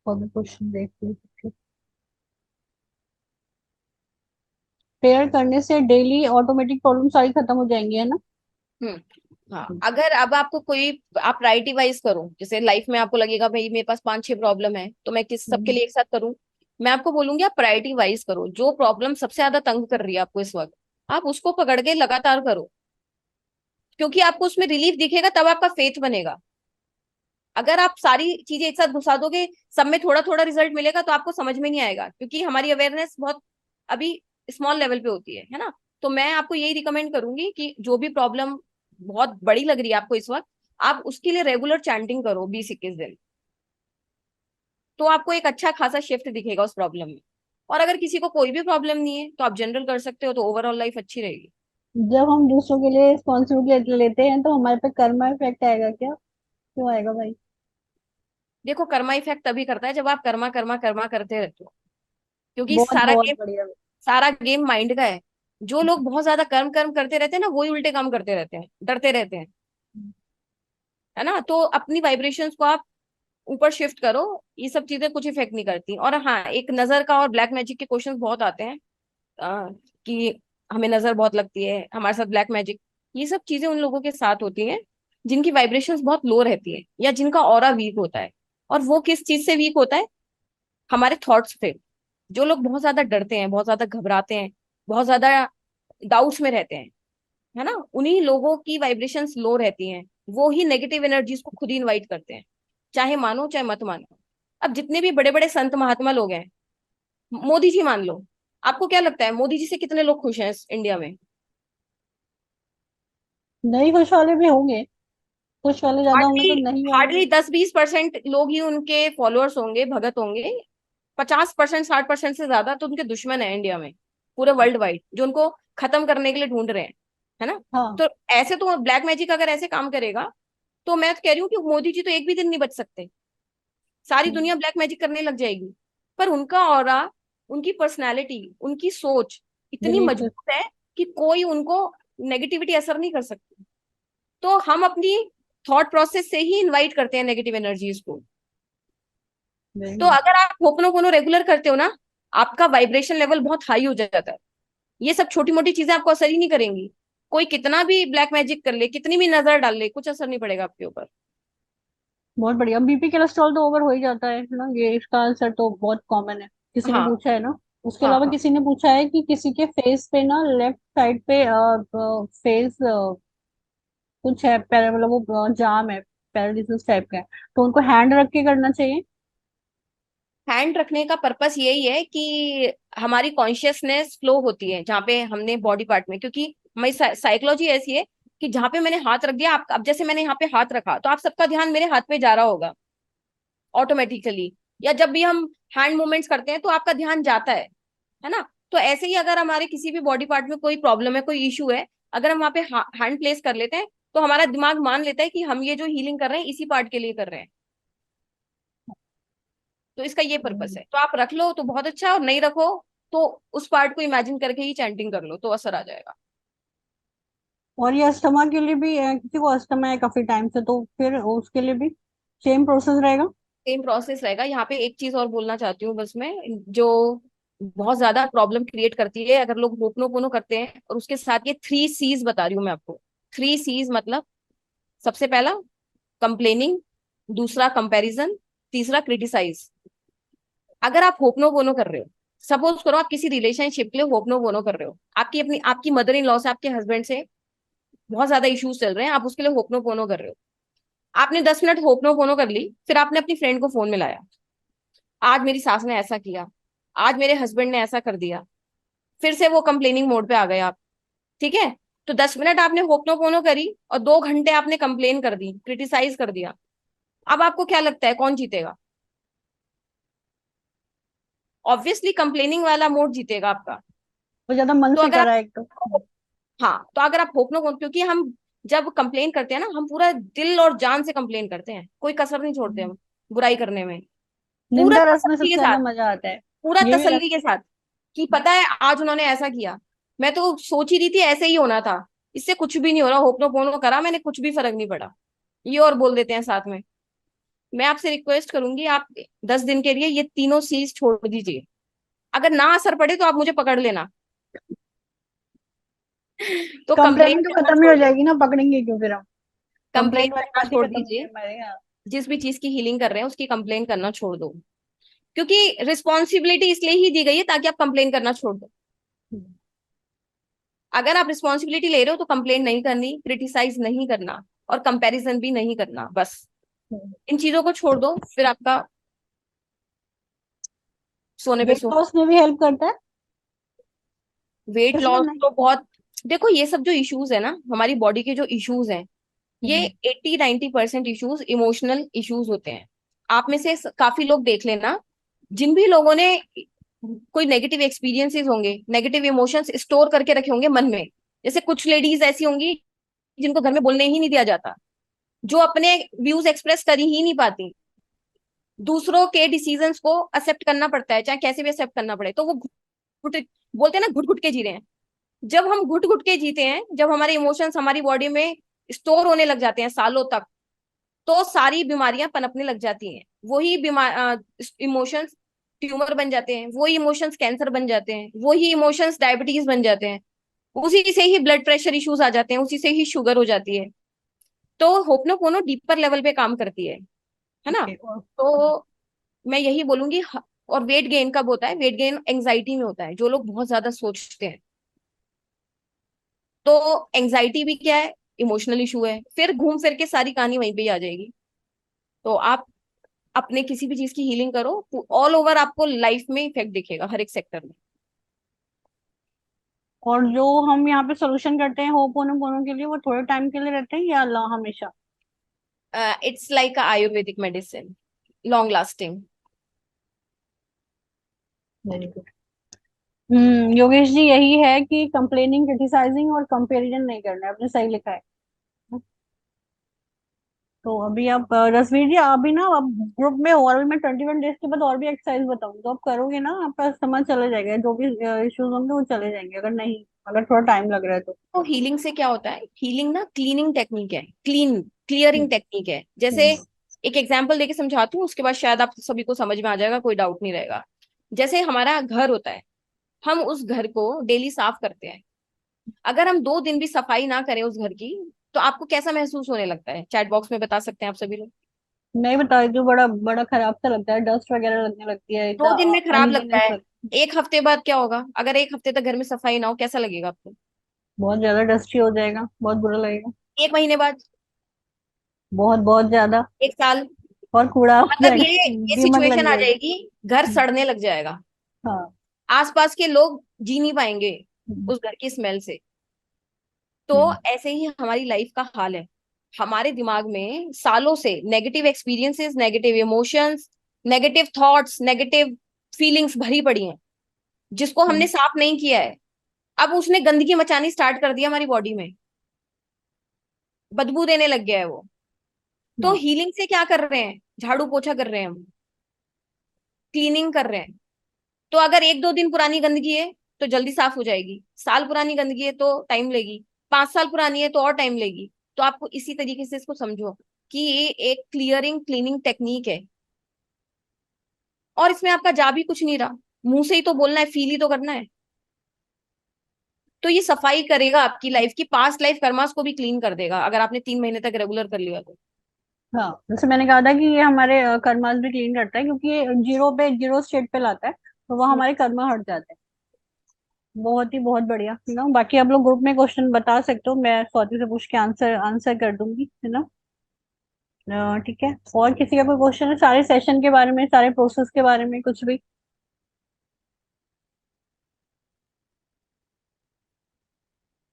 और भी क्वेश्चन देखती हूँ। पेयर करने से डेली ऑटोमेटिक प्रॉब्लम सारी खत्म हो जाएंगी, है ना? हाँ, अगर अब आपको कोई, आप प्रायोरिटी वाइज करो, जैसे लाइफ में आपको लगेगा भाई मेरे पास 5-6 प्रॉब्लम है तो मैं किस सबके हम्म। लिए एक साथ करूं। मैं आपको बोलूंगी आप प्रायोरिटी वाइज करो, जो प्रॉब्लम सबसे ज्यादा तंग कर रही है आपको इस वक्त, आप उसको पकड़ के लगातार करो, क्योंकि आपको उसमें रिलीफ दिखेगा, तब आपका फेथ बनेगा। अगर आप सारी चीजें एक साथ घुसा दोगे, सब में थोड़ा थोड़ा रिजल्ट मिलेगा, तो आपको समझ में नहीं आएगा, क्योंकि हमारी अवेयरनेस बहुत अभी स्मॉल लेवल पे होती है ना। तो मैं आपको यही रिकमेंड करूंगी कि जो भी प्रॉब्लम बहुत बड़ी लग रही है आपको इस वक्त, आप उसके लिए रेगुलर चैंटिंग करो 20-21 दिन, तो आपको एक अच्छा खासा शिफ्ट दिखेगा उस प्रॉब्लम में। और अगर किसी को कोई भी प्रॉब्लम नहीं है तो आप जनरल कर सकते हो, तो ओवरऑल लाइफ अच्छी रहेगी। जब हम दूसरों के लिए रिस्पॉन्सिबिलिटी लेते हैं तो हमारे पे कर्मा इफेक्ट आएगा क्या? क्यों आएगा भाई? देखो, कर्मा इफेक्ट तभी करता है जब आप कर्मा कर्मा कर्मा करते रहते हो, क्योंकि बहुत बहुत बढ़िया। सारा गेम माइंड का है। जो लोग बहुत ज्यादा कर्म कर्म करते रहते हैं ना, वही उल्टे काम करते रहते हैं, डरते रहते हैं, है ना। तो अपनी वाइब्रेशंस को आप ऊपर शिफ्ट करो, ये सब चीजें कुछ इफेक्ट नहीं करती। और हाँ, एक नजर का और ब्लैक मैजिक के क्वेश्चंस बहुत आते हैं, कि हमें नजर बहुत लगती है, हमारे साथ ब्लैक मैजिक, ये सब चीजें उन लोगों के साथ होती हैं जिनकी वाइब्रेशंस बहुत लो रहती है, या जिनका ऑरा वीक होता है। और वो किस चीज से वीक होता है? हमारे थॉट्स से। जो लोग बहुत ज्यादा डरते हैं, बहुत ज्यादा घबराते हैं, बहुत ज्यादा डाउट्स में रहते हैं, है ना, उन्हीं लोगों की वाइब्रेशंस लो रहती हैं। वो ही नेगेटिव एनर्जीज को खुद ही इनवाइट करते हैं, चाहे मानो चाहे मत मानो। अब जितने भी बड़े बड़े संत महात्मा लोग हैं, मोदी जी मान लो, आपको क्या लगता है मोदी जी से कितने लोग खुश हैं इस इंडिया में? नहीं, खुश वाले भी होंगे, खुश वाले ज्यादा होंगे हार्डली तो नहीं वाले हार्डली भी। 10-20% लोग ही उनके फॉलोअर्स होंगे, भगत होंगे। 50%, 60% से ज्यादा तो उनके दुश्मन है इंडिया में, पूरे वर्ल्ड वाइड, जो उनको खत्म करने के लिए ढूंढ रहे हैं, है ना। हाँ। तो ऐसे तो ब्लैक मैजिक अगर ऐसे काम करेगा, तो मैं तो कह रही हूँ कि मोदी जी तो एक भी दिन नहीं बच सकते, सारी दुनिया ब्लैक मैजिक करने लग जाएगी। पर उनका ऑरा, उनकी पर्सनैलिटी, उनकी सोच इतनी बिलीफ। मजबूत है कि कोई उनको नेगेटिविटी असर नहीं कर सकती। तो हम अपनी थॉट प्रोसेस से ही इनवाइट करते हैं नेगेटिव एनर्जीज को। तो अगर आप होपनो रेगुलर करते हो ना, आपका वाइब्रेशन लेवल बहुत हाई हो जाता है। ये सब छोटी मोटी चीजें आपको असर ही नहीं करेंगी। कोई कितना भी ब्लैक मैजिक कर ले, कितनी भी नजर डाल ले, कुछ असर नहीं पड़ेगा आपके ऊपर। बहुत बढ़िया। बीपी कोलेस्ट्रॉल तो ओवर हो ही जाता है ना, ये इसका आंसर तो बहुत कॉमन है, किसी ने हाँ, पूछा है ना। उसके हाँ, अलावा हाँ। किसी ने पूछा है कि किसी के फेस पे ना, लेफ्ट साइड पे फेस कुछ है, मतलब वो जाम है, पैरालिसिस टाइप का है, तो उनको हैंड रख के करना चाहिए। हैंड रखने का पर्पस यही है कि हमारी कॉन्शियसनेस फ्लो होती है जहाँ पे हमने बॉडी पार्ट में, क्योंकि हमारी साइकोलॉजी ऐसी है कि जहाँ पे मैंने हाथ रख दिया, आप अब जैसे मैंने यहाँ पे हाथ रखा तो आप सबका ध्यान मेरे हाथ पे जा रहा होगा ऑटोमेटिकली। या जब भी हम हैंड मूवमेंट्स करते हैं तो आपका ध्यान जाता है ना। तो ऐसे ही अगर हमारे किसी भी बॉडी पार्ट में कोई प्रॉब्लम है, कोई इशू है, अगर हम वहाँ पे हैंड प्लेस कर लेते हैं, तो हमारा दिमाग मान लेता है कि हम ये जो हीलिंग कर रहे हैं इसी पार्ट के लिए कर रहे हैं। तो इसका ये पर्पस है, तो आप रख लो तो बहुत अच्छा, और नहीं रखो तो उस पार्ट को इमेजिन करके ही चैंटिंग कर लो, तो असर आ जाएगा। और ये अस्थमा के लिए भी किसी को अस्थमा है काफी टाइम से, तो फिर उसके लिए भी सेम प्रोसेस रहेगा? सेम प्रोसेस रहेगा। यहाँ पे एक चीज और बोलना चाहती हूँ बस मैं, जो बहुत ज्यादा प्रॉब्लम क्रिएट करती है अगर लोग होपनो करते हैं, और उसके साथ ये 3 C's बता रही हूँ मैं आपको। 3 C's मतलब, सबसे पहला कंप्लेनिंग, दूसरा कंपैरिजन, तीसरा क्रिटिसाइज। अगर आप होपनो बोनो कर रहे हो, सपोज करो आप किसी रिलेशनशिप के लिए होपनो बोनो कर रहे हो, आपकी मदर इन लॉ से, आपके हस्बैंड से बहुत ज्यादा इश्यूज चल रहे हैं, आप उसके लिए होपनो पोनो कर रहे हो। आपने 10 मिनट होपनो पोनो कर ली, फिर आपने अपनी फ्रेंड को फोन मिलाया, आज मेरी सास ने ऐसा किया, आज मेरे हस्बैंड ने ऐसा कर दिया, फिर से वो कंप्लेनिंग मोड पे आ गए आप। ठीक है, तो 10 मिनट आपने होपनो पोनो करी और 2 घंटे आपने कंप्लेन कर दी, क्रिटिसाइज कर दिया। अब आपको क्या लगता है कौन जीतेगा? ऑब्वियसली कंप्लेनिंग वाला मोड जीतेगा आपका। वो ज्यादा मन तो से अगर करा है एक तो। आप हाँ, तो अगर आप होपनो, क्योंकि हम जब कंप्लेन करते हैं ना, हम पूरा दिल और जान से कंप्लेन करते हैं, कोई कसर नहीं छोड़ते हम बुराई करने में, पूरा निंदा रस में तसल्ली के सबसे साथ, ज्यादा मजा आता है। पूरा ये भी तसल्ली के साथ कि पता है आज उन्होंने ऐसा किया, मैं तो सोच ही रही थी ऐसे ही होना था, इससे कुछ भी नहीं हो रहा, होपनो करा मैंने, कुछ भी फर्क नहीं पड़ा, ये और बोल देते हैं साथ में। मैं आपसे रिक्वेस्ट करूंगी, आप 10 दिन के लिए ये तीनों चीज छोड़ दीजिए। अगर ना असर पड़े तो आप मुझे पकड़ लेना। तो कंप्लेन कंप्लेन तो करना खत्म ही हो छोड़ दो, जाएगी ना, पकड़ेंगे क्यों फिर हम? कंप्लेन कंप्लेन वाली करना बात ही छोड़ खत्म नहीं दीजिए। है हमारे यहाँ। जिस भी चीज की हीलिंग कर रहे हैं उसकी कंप्लेन करना छोड़ दो, क्योंकि रिस्पॉन्सिबिलिटी इसलिए ही दी गई है ताकि आप कंप्लेन करना छोड़ दो। हम्म, अगर आप रिस्पॉन्सिबिलिटी ले रहे हो तो कंप्लेन नहीं करनी, क्रिटिसाइज नहीं करना, और कंपैरिजन भी नहीं करना, बस हम्म। इन चीजों को छोड़ दो, फिर आपका सोने पे वेट सो। लॉस में भी हेल्प करता है वेट कुछ या लॉस नहीं? तो बहुत, देखो ये सब जो इश्यूज है ना, हमारी बॉडी के जो इश्यूज हैं, ये हम्म, 80-90% इश्यूज इमोशनल इश्यूज होते हैं। आप में से काफी लोग देख लेना, जिन भी लोगों ने कोई नेगेटिव एक्सपीरियंसेस होंगे, नेगेटिव इमोशंस स्टोर करके रखे होंगे मन में। जैसे कुछ लेडीज ऐसी होंगी जिनको घर में बोलने ही नहीं दिया जाता, जो अपने व्यूज एक्सप्रेस कर ही नहीं पाती, दूसरों के डिसीजंस को एक्सेप्ट करना पड़ता है, चाहे कैसे भी एक्सेप्ट करना पड़े, तो वो घुट बोलते हैं ना, घुट घुट के जी रहे हैं। जब हम घुट घुट के जीते हैं, जब हमारे इमोशंस हमारी बॉडी में स्टोर होने लग जाते हैं सालों तक, तो सारी बीमारियां पनपने लग जाती हैं। वही बीमार इमोशंस ट्यूमर बन जाते हैं, वही इमोशंस कैंसर बन जाते हैं, वही इमोशंस डायबिटीज बन जाते हैं, उसी से ही ब्लड प्रेशर इश्यूज आ जाते हैं, उसी से ही शुगर हो जाती है। तो होपनो डीपर लेवल पे काम करती है ना। ओके। और तो मैं यही बोलूंगी और वेट गेन कब होता है? वेट गेन एंजाइटी में होता है, जो लोग बहुत ज्यादा सोचते हैं। तो एंजाइटी भी क्या है? इमोशनल इशू है, फिर घूम फिर के सारी कहानी वहीं पे ही आ जाएगी। तो आप अपने किसी भी चीज की हीलिंग करो, तो ऑल ओवर आपको लाइफ में इफेक्ट दिखेगा, हर एक सेक्टर में। और जो हम यहाँ पे सोल्यूशन करते हैं होपोनोपोनो के लिए, वो थोड़े टाइम के लिए रहते हैं या हमेशा? It's like Ayurvedic medicine, long lasting. Very good. Yogesh ji, यही है कि कंप्लेनिंग, क्रिटिसाइजिंग और कंपैरिजन नहीं करना है, आपने सही लिखा है। तो अभी आप रसवीर जी, अभी ना आप ग्रुप में हो, और अभी मैं 21 डेज के बाद और भी एक्सरसाइज बताऊंगी, तो आप करोगे ना, आपका समझ चले जाएगा, जो भी इश्यूज होंगे वो चले जाएंगे, अगर नहीं, अगर थोड़ा टाइम लग रहा है तो। तो हीलिंग से क्या होता है? हीलिंग ना क्लीनिंग टेक्निक है, क्लियरिंग हम्म, टेक्निक है। जैसे हम्म, एक एग्जांपल देके समझाती हूँ, उसके बाद शायद आप सभी को समझ में आ जाएगा, कोई डाउट नहीं रहेगा। जैसे हमारा घर होता है, हम उस घर को डेली साफ करते हैं। अगर हम 2 दिन भी सफाई ना करें उस घर की, तो आपको कैसा महसूस होने लगता है? चैट बॉक्स में बता सकते हैं आप सभी लोग। नहीं बता रही, तो बड़ा बड़ा खराब सा लगता है, डस्ट वगैरह लगने लगती है, इतना 2 दिन में खराब लगता अनइजीनेस है, लगता है। 1 हफ्ते बाद क्या होगा? अगर 1 हफ्ते तक घर में सफाई ना हो, कैसा लगेगा आपको? बहुत ज्यादा डस्टी हो जाएगा, बहुत बुरा लगेगा। 1 महीने बाद, बहुत बहुत ज्यादा। 1 साल, और कूड़ा हो मतलब जाएगा, ये दीमक लग सिचुएशन आ जाएगी। जाएगी, घर हम्म, सड़ने लग जाएगा, हाँ। आसपास के लोग जी नहीं पाएंगे हम्म, उस घर की स्मेल से। तो हम्म, ऐसे ही हमारी लाइफ का हाल है। हमारे दिमाग में सालों से negative experiences, negative emotions, negative thoughts, negative feelings भरी पड़ी हैं, जिसको हमने हम्म, साफ नहीं किया है। अब उसने गंदगी मचानी स्टार्ट कर दिया हमारी बॉडी में, बदबू देने लग गया है वो। तो हाँ। हीलिंग से क्या कर रहे हैं? झाड़ू पोछा कर रहे हैं हम, क्लीनिंग कर रहे हैं। तो अगर 1-2 दिन पुरानी गंदगी है तो जल्दी साफ हो जाएगी, साल पुरानी गंदगी है तो टाइम लेगी, 5 साल पुरानी है तो और टाइम लेगी। तो आपको इसी तरीके से इसको समझो कि ये एक क्लियरिंग क्लीनिंग टेक्निक है, और इसमें आपका जा भी कुछ नहीं रहा, मुंह से ही तो बोलना है, फील ही तो करना है। तो ये सफाई करेगा आपकी लाइफ की, पास्ट लाइफ कर्मास को भी क्लीन कर देगा, अगर आपने 3 महीने तक रेगुलर कर लिया तो। हाँ, जैसे मैंने कहा था कि ये हमारे कर्मास भी क्लीन करता है, क्योंकि ये जीरो स्टेट पे लाता है, तो वो हमारे कर्मा हट जाते हैं। बहुत ही बहुत बढ़िया, है ना। बाकी आप लोग ग्रुप में क्वेश्चन बता सकते हो, मैं स्वाति से पूछ के आंसर आंसर कर दूंगी, है ना। ठीक है, और किसी का कोई क्वेश्चन है सारे सेशन के बारे में, सारे प्रोसेस के बारे में, कुछ भी?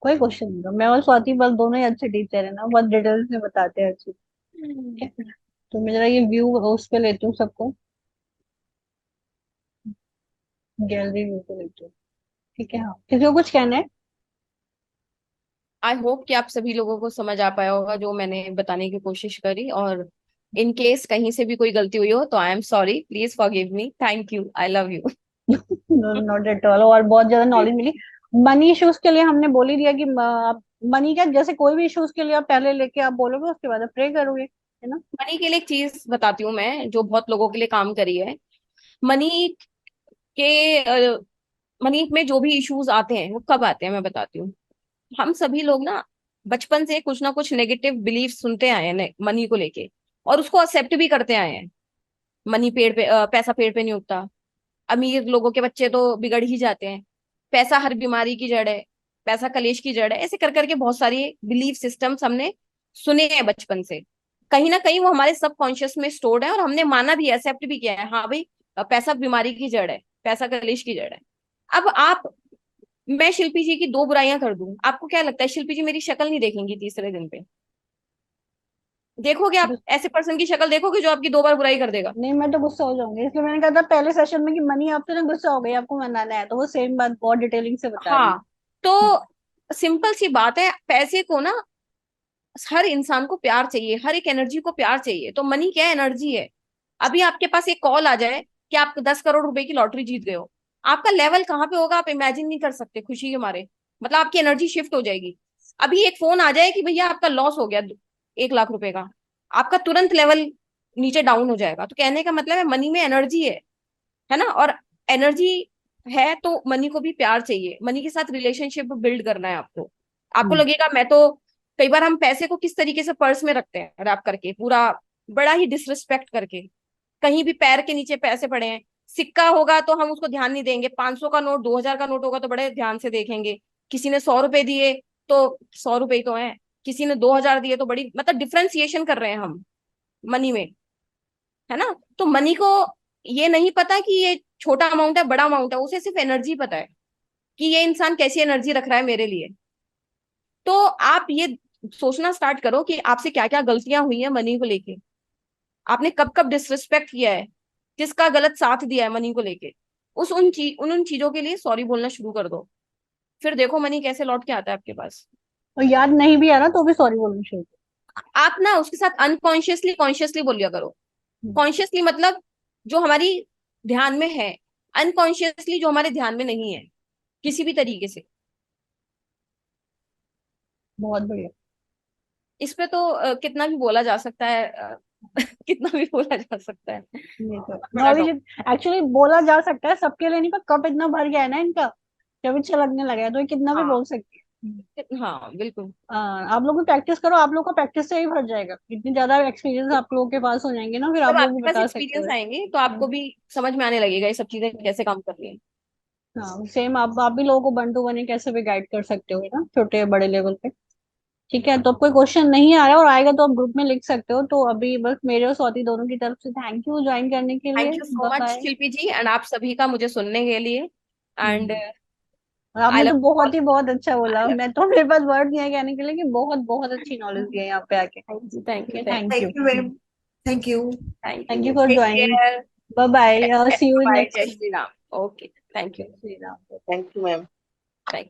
कोई क्वेश्चन नहीं था, मैं और स्वाति बस दोनों ही अच्छे टीचर है ना, बहुत डिटेल्स में बताते हैं अच्छी। ठीक है, तो मैं जरा ये व्यू उस पे लेती हूँ सबको, गैलरी व्यू पे लेती हूँ। ठीक है, हाँ, किसी को कुछ कहना है? आई होप कि आप सभी लोगों को समझ आ पाया होगा जो मैंने बताने की कोशिश करी, और इन केस कहीं से भी कोई गलती हुई हो तो I am sorry, please forgive me, thank you, I love you. Not at all, और बहुत ज्यादा नॉलेज मिली। मनी इश्यूज के लिए हमने बोल ही दिया कि मनी का जैसे कोई भी इश्यूज के लिए आप पहले लेके आप बोलोगे, उसके बाद आप प्रे करोगे, है ना। मनी के लिए एक चीज बताती हूँ मैं, जो बहुत लोगों के लिए काम करी है। मनी के मनी में जो भी इश्यूज आते हैं वो कब आते हैं मैं बताती हूँ। हम सभी लोग ना बचपन से कुछ ना कुछ नेगेटिव बिलीफ सुनते आए हैं मनी को लेके, और उसको एक्सेप्ट भी करते आए हैं। मनी पेड़ पे पैसा पेड़ पे नहीं उगता, अमीर लोगों के बच्चे तो बिगड़ ही जाते हैं, पैसा हर बीमारी की जड़ है, पैसा कलेश की जड़ है, ऐसे कर करके बहुत सारी बिलीफ सिस्टम्स हमने सुने हैं बचपन से। कहीं ना कहीं वो हमारे सबकॉन्शियस में स्टोर्ड है, और हमने माना भी, एक्सेप्ट भी किया है, हाँ भाई पैसा बीमारी की जड़ है, पैसा कलेश की जड़ है। अब आप, मैं शिल्पी जी की दो बुराइयां कर दूं, आपको क्या लगता है शिल्पी जी मेरी शक्ल नहीं देखेंगी तीसरे दिन पे? देखोगे आप ऐसे पर्सन की शक्ल देखोगे जो आपकी दो बार बुराई कर देगा? नहीं, मैं तो गुस्सा हो जाऊंगी, इसलिए मैंने कहा था पहले सेशन में कि मनी आप तो ना गुस्सा हो गई, आपको मनाना है, तो वो सेम बात बहुत डिटेलिंग से बता रही हाँ, तो सिंपल सी बात है, पैसे को ना हर इंसान को प्यार चाहिए, हर एक एनर्जी को प्यार चाहिए। तो मनी क्या एनर्जी है। अभी आपके पास एक कॉल आ जाए कि आप 10 करोड़ रुपए की लॉटरी जीत गए हो, आपका लेवल कहाँ पे होगा आप इमेजिन नहीं कर सकते, खुशी के मारे। मतलब आपकी एनर्जी शिफ्ट हो जाएगी। अभी एक फोन आ जाए कि भैया आपका लॉस हो गया 1 लाख रुपए का, आपका तुरंत लेवल नीचे डाउन हो जाएगा। तो कहने का मतलब है मनी में एनर्जी है ना। और एनर्जी है तो मनी को भी प्यार चाहिए, मनी के साथ रिलेशनशिप बिल्ड करना है आपको। आपको हूँ। लगेगा मैं तो, कई बार हम पैसे को किस तरीके से पर्स में रखते हैं रैप करके, पूरा बड़ा ही डिसरिस्पेक्ट करके, कहीं भी पैर के नीचे पैसे पड़े हैं, सिक्का होगा तो हम उसको ध्यान नहीं देंगे, 500 का नोट 2000 का नोट होगा तो बड़े ध्यान से देखेंगे। किसी ने 100 रुपए दिए तो 100 रुपए ही तो है, किसी ने 2000 दिए तो बड़ी, मतलब डिफ्रेंसिएशन कर रहे हैं हम मनी में, है ना। तो मनी को ये नहीं पता कि ये छोटा अमाउंट है बड़ा अमाउंट है, उसे सिर्फ एनर्जी पता है कि ये इंसान कैसी एनर्जी रख रहा है मेरे लिए। तो आप ये सोचना स्टार्ट करो कि आपसे क्या क्या गलतियां हुई है मनी को लेके, आपने कब कब डिसरिस्पेक्ट किया है, किसका गलत साथ दिया है मनी को लेके। उन चीजों के लिए सॉरी बोलना शुरू कर दो, फिर देखो मनी कैसे लौट के आता है आपके पास। और याद नहीं भी आ रहा तो भी सॉरी बोलना शुरू आप ना उसके साथ अनकॉन्शियसली कॉन्शियसली बोलिया करो। करो। कॉन्शियसली मतलब जो हमारी ध्यान में है, अनकॉन्शियसली जो हमारे ध्यान में नहीं है किसी भी तरीके से। बहुत बढ़िया। इस पे तो कितना भी बोला जा सकता है, कितना भी बोला जा सकता है, ये तो बहुत बड़ा नॉलेज टॉपिक। एक्चुअली बोला जा सकता है सबके लिए नहीं, पर कप इतना भर गया है ना इनका, जब अच्छा लगने लगा है तो ये कितना भी हाँ, बोल सकती है। हाँ बिल्कुल। आप लोग भी प्रैक्टिस करो, आप लोग का प्रैक्टिस से ही भर जाएगा, इतनी ज्यादा एक्सपीरियंस आप लोगों के पास हो जाएंगे ना, फिर जब आप लोग आपके भी पास बता सकते हो। एक्सपीरियंस आएंगे तो आपको भी समझ में आने लगेगा ये सब चीजें कैसे काम कर रही हैं। हाँ सेम, आप भी लोगों को 1 to 1 कैसे भी गाइड कर सकते हो ना, छोटे बड़े लेवल पे। ठीक है, तो अब कोई क्वेश्चन नहीं आ रहा और आएगा तो आप ग्रुप में लिख सकते हो। तो अभी बस मेरे और स्वाति दोनों की तरफ से थैंक यू ज्वाइन करने के लिए। Thank you so bye much bye. Shilpi ji, and आप सभी का मुझे सुनने के लिए। एंड और आई आपने लव तो ऑल, बहुत ही बहुत अच्छा बोला, आई लव। मैं तो मेरे पास वर्ड नहीं है कहने के लिए कि बहुत बहुत अच्छी नॉलेज दी है यहाँ पे आके। थैंक यू, थैंक ठीक यू, है, thank thank you, you. Thank you very much. Thank you. Thank thank you, you for take joining. Care. Bye bye, see you in bye, जय next. Shri Ram. Okay, thank you. Shri Ram. Thank you, ma'am. Thank